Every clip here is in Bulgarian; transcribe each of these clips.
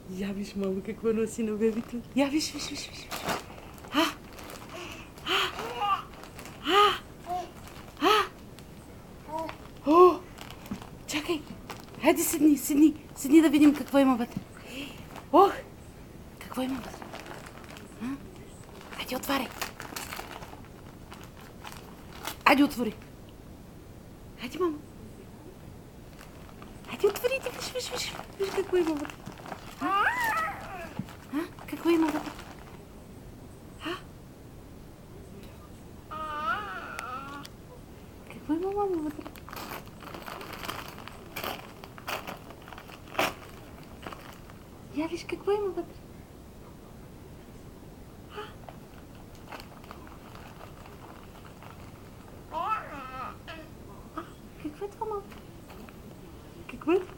Я виж, мамо, какво носи на бебето. Я виж. О, чакай. Хайде седни да видим какво има вътре. Ох, какво има вътре? Хайде, отваряй. Хайде, отвори. Хайде, мамо. Хайде, отвори. Виж какво има вътре. Какво има вътре? Какво има, мамо, вътре? Я виж какво има вътре. Какво е това, мамо? Какво е това?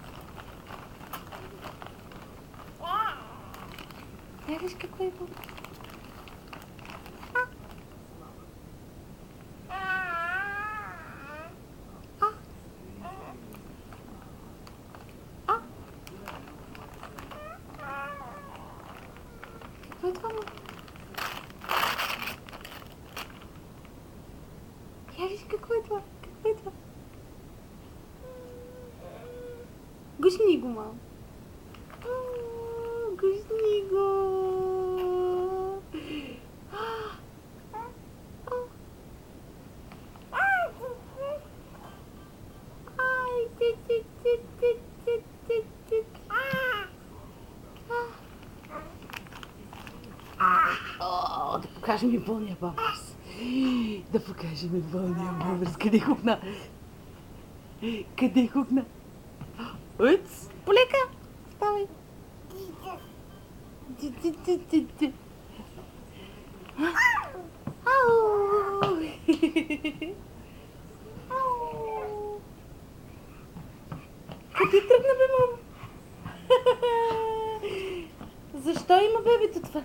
Я виж какво има вътре. Какво е това, мамо? Я виж какво е това. Какво е това? Гушни го, мамо. Гушни го. Да покажем и пълния памперс. Да покажем и пълния памперс. Къде хукна? Къде хукна? Уц! Полека! Ставай! Ау! Къде тръгна, бе, мамо? Защо има бебето това?